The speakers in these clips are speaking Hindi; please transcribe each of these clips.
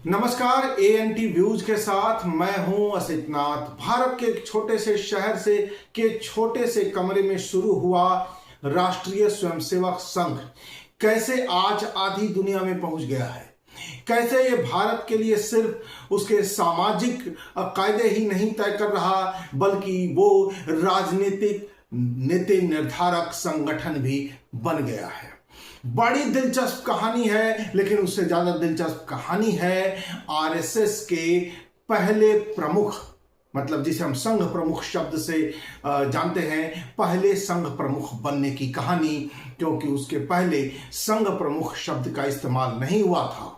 नमस्कार, एएनटी व्यूज के साथ मैं हूं असित नाथ। भारत के एक छोटे से शहर के छोटे से कमरे में शुरू हुआ राष्ट्रीय स्वयंसेवक संघ कैसे आज आधी दुनिया में पहुंच गया है, कैसे ये भारत के लिए सिर्फ उसके सामाजिक कायदे ही नहीं तय कर रहा बल्कि वो राजनीतिक नीति निर्धारक संगठन भी बन गया है। बड़ी दिलचस्प कहानी है, लेकिन उससे ज्यादा दिलचस्प कहानी है आरएसएस के पहले प्रमुख, मतलब जिसे हम संघ प्रमुख शब्द से जानते हैं, पहले संघ प्रमुख बनने की कहानी, क्योंकि उसके पहले संघ प्रमुख शब्द का इस्तेमाल नहीं हुआ था।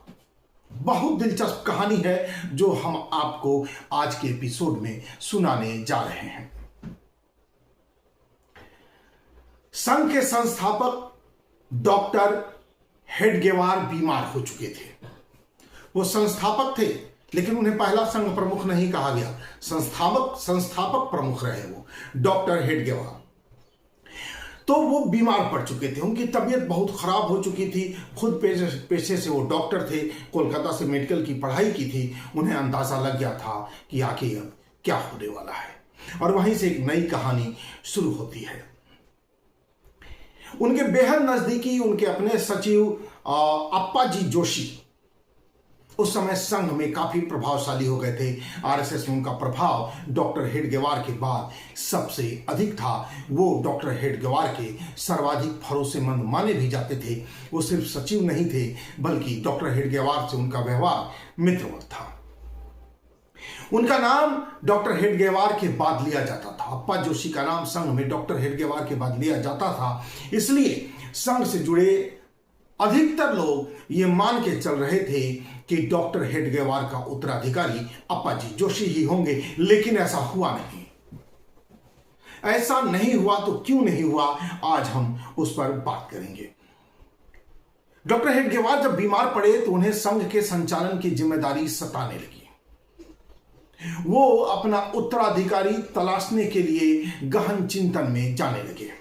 बहुत दिलचस्प कहानी है जो हम आपको आज के एपिसोड में सुनाने जा रहे हैं। संघ के संस्थापक डॉक्टर हेडगेवार बीमार हो चुके थे। वो संस्थापक थे, लेकिन उन्हें पहला संघ प्रमुख नहीं कहा गया, संस्थापक प्रमुख रहे वो डॉक्टर हेडगेवार। तो वो बीमार पड़ चुके थे, उनकी तबीयत बहुत खराब हो चुकी थी। खुद पेशे से वो डॉक्टर थे, कोलकाता से मेडिकल की पढ़ाई की थी। उन्हें अंदाजा लग गया था कि आखिर अब क्या होने वाला है, और वहीं से एक नई कहानी शुरू होती है। उनके बेहद नजदीकी उनके अपने सचिव अप्पाजी जोशी उस समय संघ में काफी प्रभावशाली हो गए थे। आरएसएस में उनका प्रभाव डॉक्टर हेडगेवार के बाद सबसे अधिक था। वो डॉक्टर हेडगेवार के सर्वाधिक भरोसेमंद माने भी जाते थे। वो सिर्फ सचिव नहीं थे, बल्कि डॉक्टर हेडगेवार से उनका व्यवहार मित्रवत था। उनका नाम डॉक्टर हेडगेवार के बाद लिया जाता था। अप्पा जोशी का नाम संघ में डॉक्टर हेडगेवार के बाद लिया जाता था। इसलिए संघ से जुड़े अधिकतर लोग ये मान के चल रहे थे कि डॉक्टर हेडगेवार का उत्तराधिकारी अप्पाजी जोशी ही होंगे, लेकिन ऐसा हुआ नहीं। ऐसा नहीं हुआ तो क्यों नहीं हुआ, आज हम उस पर बात करेंगे। डॉक्टर हेडगेवार जब बीमार पड़े तो उन्हें संघ के संचालन की जिम्मेदारी सताने लगी। वो अपना उत्तराधिकारी तलाशने के लिए गहन चिंतन में जाने लगे।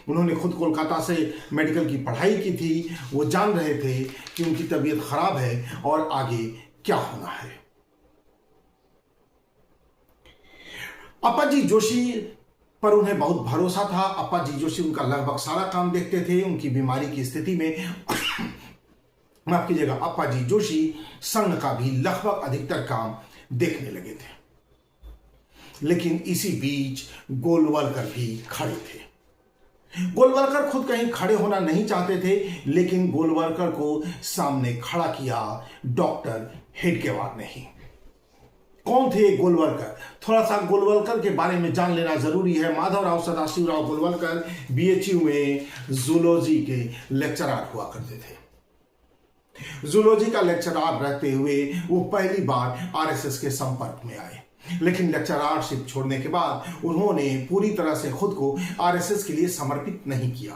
उन्होंने खुद कोलकाता से मेडिकल की पढ़ाई की थी। वो जान रहे थे कि उनकी तबीयत खराब है और आगे क्या होना है। अप्पाजी जोशी पर उन्हें बहुत भरोसा था। अप्पाजी जोशी उनका लगभग सारा काम देखते थे उनकी बीमारी की स्थिति में। माफ कीजिएगा, अप्पाजी जोशी संघ का भी लगभग अधिकतर काम देखने लगे थे। लेकिन इसी बीच गोलवलकर भी खड़े थे। गोलवलकर खुद कहीं खड़े होना नहीं चाहते थे, लेकिन गोलवलकर को सामने खड़ा किया डॉक्टर हेडगेवार ने ही। कौन थे गोलवलकर? थोड़ा सा गोलवलकर के बारे में जान लेना जरूरी है। माधवराव सदाशिवराव गोलवलकर बीएचयू में जूलॉजी के लेक्चरर हुआ करते थे। जूलॉजी का लेक्चरर रहते हुए वो पहली बार आरएसएस के संपर्क में आए, लेकिन लेक्चररशिप छोड़ने के बाद उन्होंने पूरी तरह से खुद को आरएसएस के लिए समर्पित नहीं किया।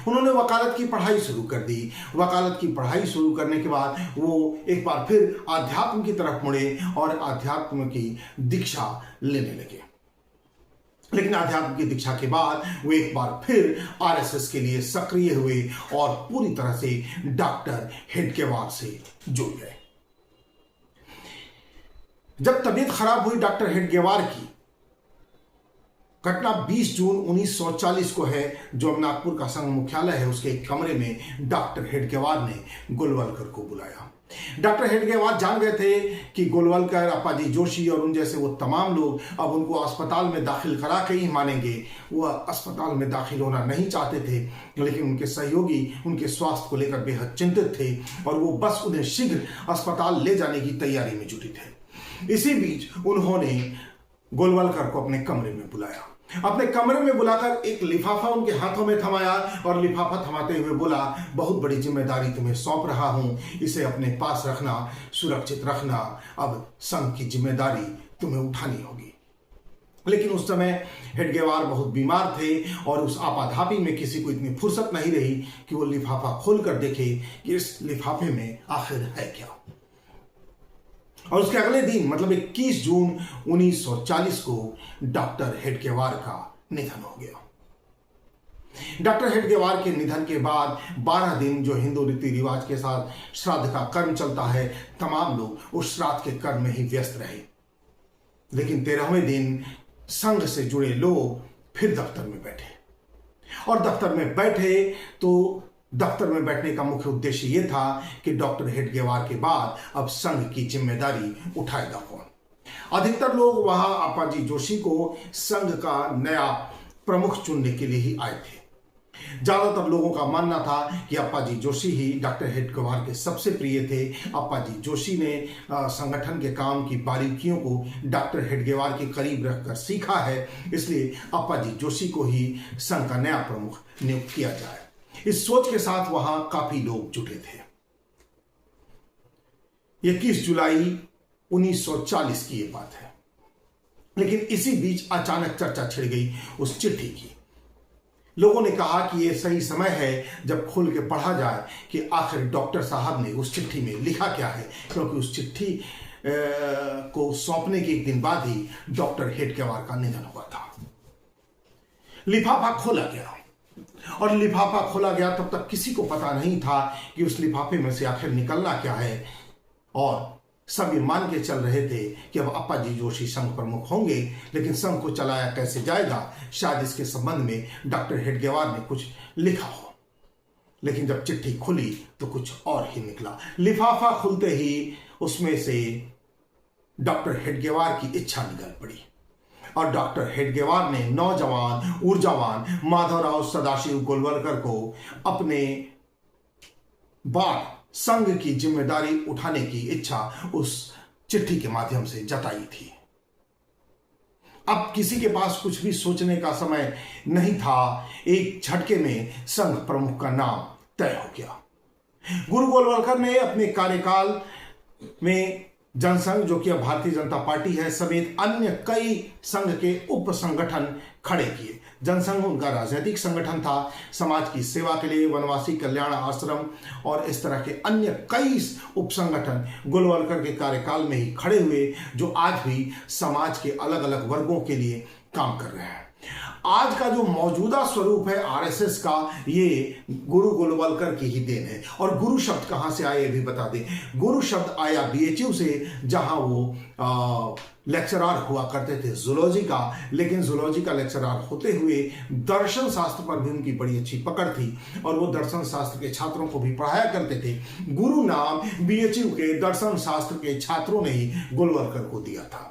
उन्होंने वकालत की पढ़ाई शुरू कर दी। वकालत की पढ़ाई शुरू करने के बाद वो एक बार फिर आध्यात्म की तरफ मुड़े और आध्यात्म की दीक्षा लेने लगे। लेकिन आध्यात्म की दीक्षा के बाद वो एक बार फिर आरएसएस के लिए सक्रिय हुए और पूरी तरह से डॉक्टर हेडगेवार से जुड़ गए। जब तबीयत खराब हुई डॉक्टर हेडगेवार की, घटना 20 जून 1940 को है, जो नागपुर का संघ मुख्यालय है उसके एक कमरे में डॉक्टर हेडगेवार ने गोलवलकर को बुलाया। डॉक्टर हेडगेवार जान गए थे कि गोलवलकर, अप्पाजी जोशी और उन जैसे वो तमाम लोग अब उनको अस्पताल में दाखिल करा के ही मानेंगे। वो अस्पताल में दाखिल होना नहीं चाहते थे, लेकिन उनके सहयोगी उनके स्वास्थ्य को लेकर बेहद चिंतित थे और वो बस उन्हें शीघ्र अस्पताल ले जाने की तैयारी में जुटे थे। इसी बीच उन्होंने गोलवलकर को अपने कमरे में बुलाया। अपने कमरे में बुलाकर एक लिफाफा उनके हाथों में थमाया और लिफाफा थमाते हुए बोला, बहुत बड़ी जिम्मेदारी तुम्हें सौंप रहा हूं, इसे अपने पास रखना, सुरक्षित रखना। अब संघ की जिम्मेदारी तुम्हें उठानी होगी। लेकिन उस समय हेडगेवार बहुत बीमार थे और उस आपाधापी में किसी को इतनी फुर्सत नहीं रही कि वो लिफाफा खोलकर देखे कि इस लिफाफे में आखिर है क्या। और उसके अगले दिन मतलब 21 जून 1940 को डॉक्टर हेडगेवार का निधन हो गया। डॉक्टर हेडगेवार के निधन के बाद 12 दिन जो हिंदू रीति रिवाज के साथ श्राद्ध का कर्म चलता है, तमाम लोग उस श्राद्ध के कर्म में ही व्यस्त रहे। लेकिन 13वें दिन संघ से जुड़े लोग फिर दफ्तर में बैठे, और दफ्तर में बैठे तो दफ्तर में बैठने का मुख्य उद्देश्य यह था कि डॉक्टर हेडगेवार के बाद अब संघ की जिम्मेदारी उठाएगा कौन। अधिकतर लोग वहां अप्पाजी जोशी को संघ का नया प्रमुख चुनने के लिए ही आए थे। ज्यादातर लोगों का मानना था कि अप्पाजी जोशी ही डॉक्टर हेडगेवार के सबसे प्रिय थे। अप्पाजी जोशी ने संगठन के काम की बारीकियों को डॉक्टर हेडगेवार के करीब रखकर सीखा है, इसलिए अप्पाजी जोशी को ही संघ का नया प्रमुख नियुक्त किया जाए। इस सोच के साथ वहां काफी लोग जुटे थे। 21 जुलाई 1940 की यह बात है। लेकिन इसी बीच अचानक चर्चा छिड़ गई उस चिट्ठी की। लोगों ने कहा कि यह सही समय है जब खोल के पढ़ा जाए कि आखिर डॉक्टर साहब ने उस चिट्ठी में लिखा क्या है, क्योंकि उस चिट्ठी को सौंपने के एक दिन बाद ही डॉक्टर हेडगेवार का निधन हुआ था। लिफाफा खोला गया, और लिफाफा खोला गया तब तक किसी को पता नहीं था कि उस लिफाफे में से आखिर निकलना क्या है, और सब ये मान के चल रहे थे कि अब अप्पाजी जोशी संघ प्रमुख होंगे, लेकिन संघ को चलाया कैसे जाएगा, शायद इसके संबंध में डॉक्टर हेडगेवार ने कुछ लिखा हो। लेकिन जब चिट्ठी खुली तो कुछ और ही निकला। लिफाफा खुलते ही उसमें से डॉक्टर हेडगेवार की इच्छा निकल पड़ी, और डॉक्टर हेडगेवार ने नौजवान ऊर्जावान माधवराव सदाशिव गोलवलकर को अपने बाद संघ की जिम्मेदारी उठाने की इच्छा उस चिट्ठी के माध्यम से जताई थी। अब किसी के पास कुछ भी सोचने का समय नहीं था। एक झटके में संघ प्रमुख का नाम तय हो गया। गुरु गोलवलकर ने अपने कार्यकाल में जनसंघ, जो कि अब भारतीय जनता पार्टी है, समेत अन्य कई संघ के उप संगठन खड़े किए। जनसंघ उनका राजनीतिक संगठन था। समाज की सेवा के लिए वनवासी कल्याण आश्रम और इस तरह के अन्य कई उप संगठन गोलवलकर के कार्यकाल में ही खड़े हुए, जो आज भी समाज के अलग अलग वर्गों के लिए काम कर रहे हैं। आज का जो मौजूदा स्वरूप है आरएसएस का, ये गुरु गोलवलकर की ही देन है। और गुरु शब्द कहां से आए ये भी बता दें। गुरु शब्द आया बीएचयू से, जहां वो लेक्चरार हुआ करते थे जूलॉजी का, लेकिन जूलॉजी का लेक्चरार होते हुए दर्शन शास्त्र पर भी उनकी बड़ी अच्छी पकड़ थी, और वो दर्शन शास्त्र के छात्रों को भी पढ़ाया करते थे। गुरु नाम बीएचयू के दर्शन शास्त्र के छात्रों ने ही गोलवलकर को दिया था।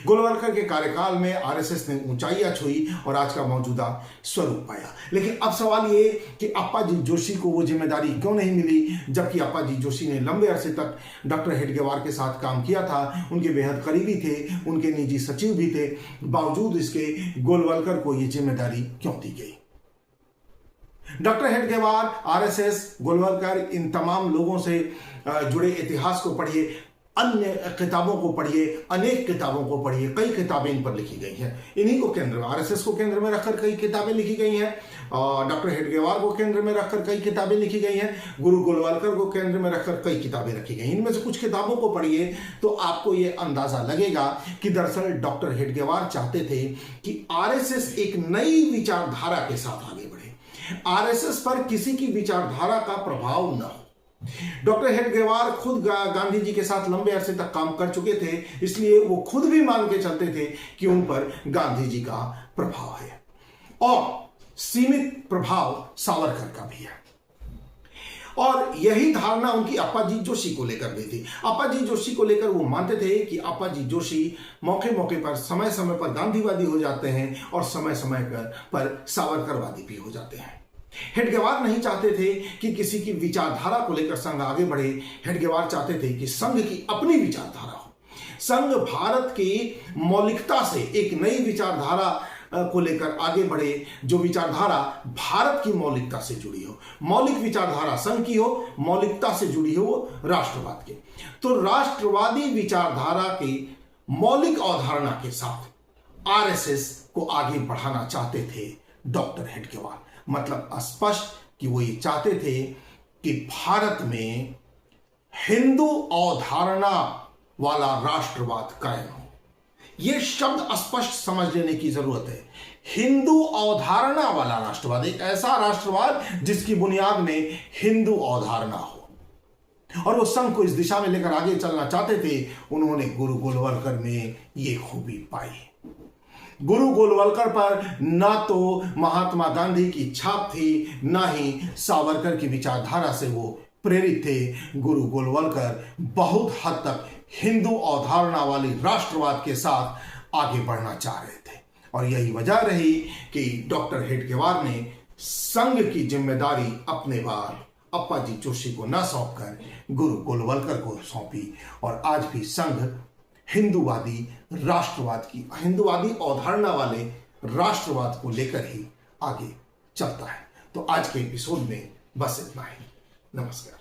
गोलवलकर के कार्यकाल में आरएसएस ने ऊंचाइयां छुई और आज का मौजूदा स्वरूप पाया। लेकिन अब सवाल ये कि अप्पाजी जोशी को वो जिम्मेदारी क्यों नहीं मिली, जबकि अप्पाजी जोशी ने लंबे अरसे तक डॉक्टर हेडगेवार के साथ काम किया था, उनके बेहद करीबी थे, उनके निजी सचिव भी थे। बावजूद इसके गोलवलकर को ये जिम्मेदारी क्यों दी गई? डॉक्टर हेडगेवार, आरएसएस, गोलवलकर, इन तमाम लोगों से जुड़े इतिहास को पढ़िए, अन्य किताबों को पढ़िए, अनेक किताबों को पढ़िए। कई किताबें इन पर लिखी गई हैं। इन्हीं को केंद्र में, आरएसएस को केंद्र में रखकर कई किताबें लिखी गई हैं, और डॉक्टर हेडगेवार को केंद्र में रखकर कई किताबें लिखी गई हैं, गुरु गोलवलकर को केंद्र में रखकर कई किताबें रखी गई। इनमें से कुछ किताबों को पढ़िए तो आपको यह अंदाजा लगेगा कि दरअसल डॉक्टर हेडगेवार चाहते थे कि आरएसएस एक नई विचारधारा के साथ आगे बढ़े, आरएसएस पर किसी की विचारधारा का प्रभाव न हो। डॉक्टर हेडगेवार खुद गांधी जी के साथ लंबे अरसे तक काम कर चुके थे, इसलिए वो खुद भी मान के चलते थे कि उन पर गांधी जी का प्रभाव है, और सीमित प्रभाव सावरकर का भी है। और यही धारणा उनकी अप्पाजी जोशी को लेकर भी थी। अप्पाजी जोशी को लेकर वो मानते थे कि अप्पाजी जोशी मौके मौके पर, समय समय पर गांधीवादी हो जाते हैं, और समय समय पर सावरकरवादी भी हो जाते हैं। हेडगेवार नहीं चाहते थे कि किसी की विचारधारा को लेकर संघ आगे बढ़े। हेडगेवार चाहते थे कि संघ की अपनी विचारधारा हो। संघ भारत की मौलिकता से एक नई विचारधारा को लेकर आगे बढ़े, जो विचारधारा भारत की मौलिकता से जुड़ी हो। मौलिक विचारधारा संघ की हो, मौलिकता से जुड़ी हो राष्ट्रवाद के। तो राष्ट्रवादी विचारधारा की मौलिक अवधारणा के साथ आरएसएस को आगे बढ़ाना चाहते थे डॉक्टर हेडगेवार। मतलब स्पष्ट कि वो ये चाहते थे कि भारत में हिंदू अवधारणा वाला राष्ट्रवाद कायम हो। यह शब्द स्पष्ट समझ लेने की जरूरत है। हिंदू अवधारणा वाला राष्ट्रवाद, एक ऐसा राष्ट्रवाद जिसकी बुनियाद में हिंदू अवधारणा हो। और वो संघ को इस दिशा में लेकर आगे चलना चाहते थे। उन्होंने गुरु गोलवलकर में ये खूबी पाई। गुरु गोलवलकर पर ना तो महात्मा गांधी की छाप थी, ना ही सावरकर की विचारधारा से वो प्रेरित थे। गुरु गोलवलकर बहुत हद तक हिंदू अवधारणा वाली राष्ट्रवाद के साथ आगे बढ़ना चाह रहे थे। और यही वजह रही कि डॉक्टर हेडगेवार ने संघ की जिम्मेदारी अपने बाद अप्पाजी जोशी को न सौंपकर गुरु गोलवलकर को सौंपी। और आज भी संघ हिंदूवादी राष्ट्रवाद की, हिंदूवादी अवधारणा वाले राष्ट्रवाद को लेकर ही आगे चलता है। तो आज के एपिसोड में बस इतना ही। नमस्कार।